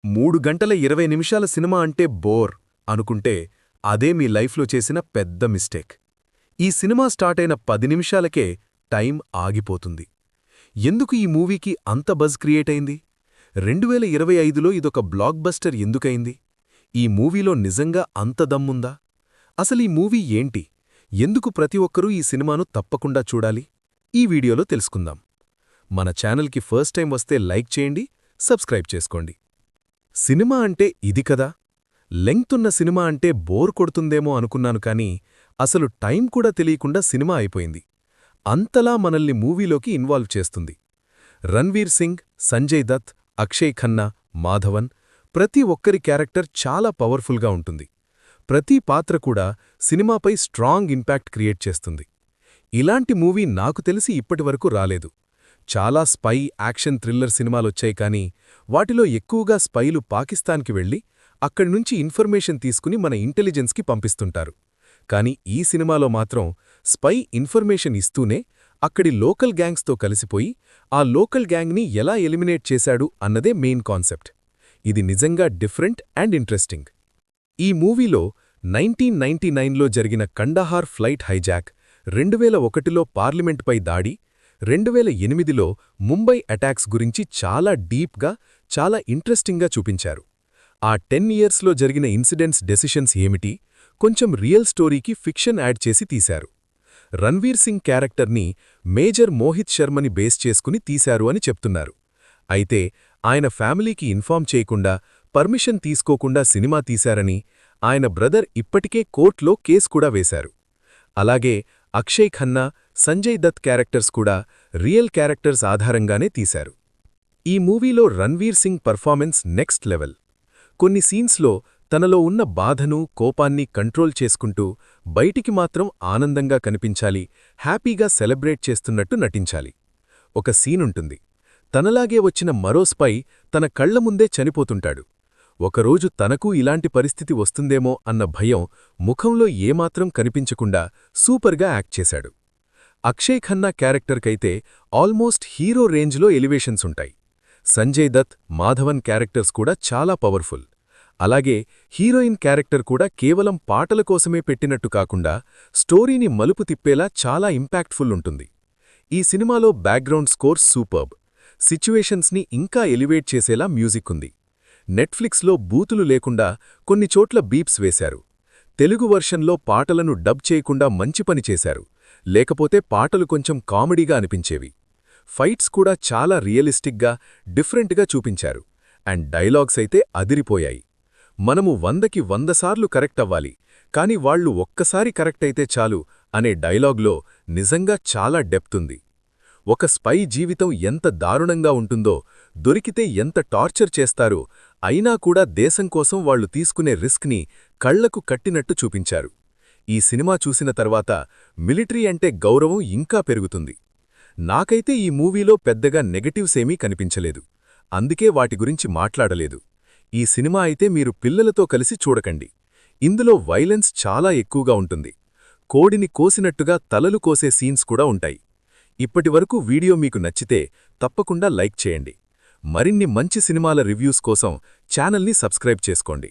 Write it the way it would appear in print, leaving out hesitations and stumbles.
3 గంటల 20 నిమిషాల సినిమా అంటే బోర్ అనుకుంటే అదే మీ లైఫ్లో చేసిన పెద్ద మిస్టేక్. ఈ సినిమా స్టార్టైన 10 నిమిషాలకే టైం ఆగిపోతుంది. ఎందుకు ఈ మూవీకి అంత బజ్ క్రియేట్ అయింది? 2025లో ఇదొక బ్లాక్ బస్టర్ ఎందుకయింది? ఈ మూవీలో నిజంగా అంత దమ్ముందా? అసలీ మూవీ ఏంటి? ఎందుకు ప్రతి ఒక్కరూ ఈ సినిమాను తప్పకుండా చూడాలి? ఈ వీడియోలో తెలుసుకుందాం. మన ఛానల్కి ఫస్ట్ టైం వస్తే లైక్ చేయండి, సబ్స్క్రైబ్ చేసుకోండి. సినిమా అంటే ఇది కదా. లెంగ్తున్న సినిమా అంటే బోర్ కొడుతుందేమో అనుకున్నాను కానీ అసలు టైం కూడా తెలియకుండా సినిమా అయిపోయింది. అంతలా మనల్ని మూవీలోకి ఇన్వాల్వ్ చేస్తుంది. రణ్వీర్ సింగ్, సంజయ్ దత్, అక్షయ్ ఖన్నా, మాధవన్ ప్రతి ఒక్కరి క్యారెక్టర్ చాలా పవర్ఫుల్గా ఉంటుంది. ప్రతి పాత్ర కూడా సినిమాపై స్ట్రాంగ్ ఇంపాక్ట్ క్రియేట్ చేస్తుంది. ఇలాంటి మూవీ నాకు తెలిసి ఇప్పటివరకు రాలేదు. చాలా స్పై, యాక్షన్, థ్రిల్లర్ సినిమాలొచ్చాయి కానీ వాటిలో ఎక్కువగా స్పైలు పాకిస్తాన్కి వెళ్లి అక్కడినుంచి ఇన్ఫర్మేషన్ తీసుకుని మన ఇంటెలిజెన్స్కి పంపిస్తుంటారు. కాని ఈ సినిమాలో మాత్రం స్పై ఇన్ఫర్మేషన్ ఇస్తూనే అక్కడి లోకల్ గ్యాంగ్స్తో కలిసిపోయి ఆ లోకల్ గ్యాంగ్ని ఎలా ఎలిమినేట్ చేశాడు అన్నదే మెయిన్ కాన్సెప్ట్. ఇది నిజంగా డిఫరెంట్ అండ్ ఇంట్రెస్టింగ్. ఈ మూవీలో 1999లో జరిగిన కండహార్ ఫ్లైట్ హైజాక్, 2001లో పార్లమెంట్పై దాడి, 2008లో ముంబై అటాక్స్ గురించి చాలా డీప్గా, చాలా ఇంట్రెస్టింగ్గా చూపించారు. ఆ 10 ఇయర్స్లో జరిగిన ఇన్సిడెంట్స్, డెసిషన్స్ ఏమిటి, కొంచెం రియల్ స్టోరీకి ఫిక్షన్ యాడ్ చేసి తీశారు. రణ్వీర్ సింగ్ క్యారెక్టర్ని మేజర్ మోహిత్ శర్మని బేస్ చేసుకుని తీశారు అని చెప్తున్నారు. అయితే ఆయన ఫ్యామిలీకి ఇన్ఫార్మ్ చేయకుండా, పర్మిషన్ తీసుకోకుండా సినిమా తీశారని ఆయన బ్రదర్ ఇప్పటికే కోర్టులో కేసు కూడా వేశారు. అలాగే అక్షయ్ ఖన్నా, సంజయ్ దత్ క్యారెక్టర్స్ కూడా రియల్ క్యారెక్టర్స్ ఆధారంగానే తీశారు. ఈ మూవీలో Ranveer Singh performance next level. కొన్ని సీన్స్లో తనలో ఉన్న బాధను, కోపాన్ని కంట్రోల్ చేసుకుంటూ బయటికి మాత్రం ఆనందంగా కనిపించాలి, హ్యాపీగా సెలబ్రేట్ చేస్తున్నట్టు నటించాలి. ఒక సీనుంటుంది. తనలాగే వచ్చిన మరో స్పై తన కళ్ల ముందే చనిపోతుంటాడు. ఒకరోజు తనకూ ఇలాంటి పరిస్థితి వస్తుందేమో అన్న భయం ముఖంలో ఏమాత్రం కనిపించకుండా సూపర్గా యాక్ట్ చేశాడు. అక్షయ్ ఖన్నా క్యారెక్టర్కైతే ఆల్మోస్ట్ హీరో రేంజ్లో ఎలివేషన్స్ ఉంటాయి. సంజయ్ దత్, మాధవన్ క్యారెక్టర్స్ కూడా చాలా పవర్ఫుల్. అలాగే హీరోయిన్ క్యారెక్టర్ కూడా కేవలం పాటల కోసమే పెట్టినట్టు కాకుండా స్టోరీని మలుపు తిప్పేలా చాలా ఇంపాక్ట్ఫుల్ ఉంటుంది. ఈ సినిమాలో బ్యాక్గ్రౌండ్ స్కోర్ సూపర్బ్. సిచ్యువేషన్స్ని ఇంకా ఎలివేట్ చేసేలా మ్యూజిక్ ఉంది. నెట్ఫ్లిక్స్లో బూతులు లేకుండా కొన్ని చోట్ల బీప్స్ వేశారు. తెలుగు వర్షన్లో పాటలను డబ్ చేయకుండా మంచి పని చేశారు. లేకపోతే పాటలు కొంచెం కామెడీగా అనిపించేవి. ఫైట్స్ కూడా చాలా రియలిస్టిక్గా, డిఫరెంట్గా చూపించారు. అండ్ డైలాగ్స్ అయితే అదిరిపోయాయి. మనము 100కి 100 సార్లు కరెక్ట్ అవ్వాలి, కాని వాళ్లు ఒక్కసారి కరెక్ట్ అయితే చాలు అనే డైలాగ్లో నిజంగా చాలా డెప్త్ ఉంది. ఒక స్పై జీవితం ఎంత దారుణంగా ఉంటుందో, దొరికితే ఎంత టార్చర్ చేస్తారో, అయినా కూడా దేశం కోసం వాళ్లు తీసుకునే రిస్క్ని కళ్లకు కట్టినట్టు చూపించారు. ఈ సినిమా చూసిన తర్వాత మిలిటరీ అంటే గౌరవం ఇంకా పెరుగుతుంది. నాకైతే ఈ మూవీలో పెద్దగా నెగటివ్సేమీ కనిపించలేదు. అందుకే వాటి గురించి మాట్లాడలేదు. ఈ సినిమా అయితే మీరు పిల్లలతో కలిసి చూడకండి. ఇందులో వైలెన్స్ చాలా ఎక్కువగా ఉంటుంది. కోడిని కోసినట్టుగా తలలు కోసే సీన్స్ కూడా ఉంటాయి. ఇప్పటివరకు వీడియో మీకు నచ్చితే తప్పకుండా లైక్ చేయండి. మరిన్ని మంచి సినిమాల రివ్యూస్ కోసం ఛానల్ని సబ్స్క్రైబ్ చేసుకోండి.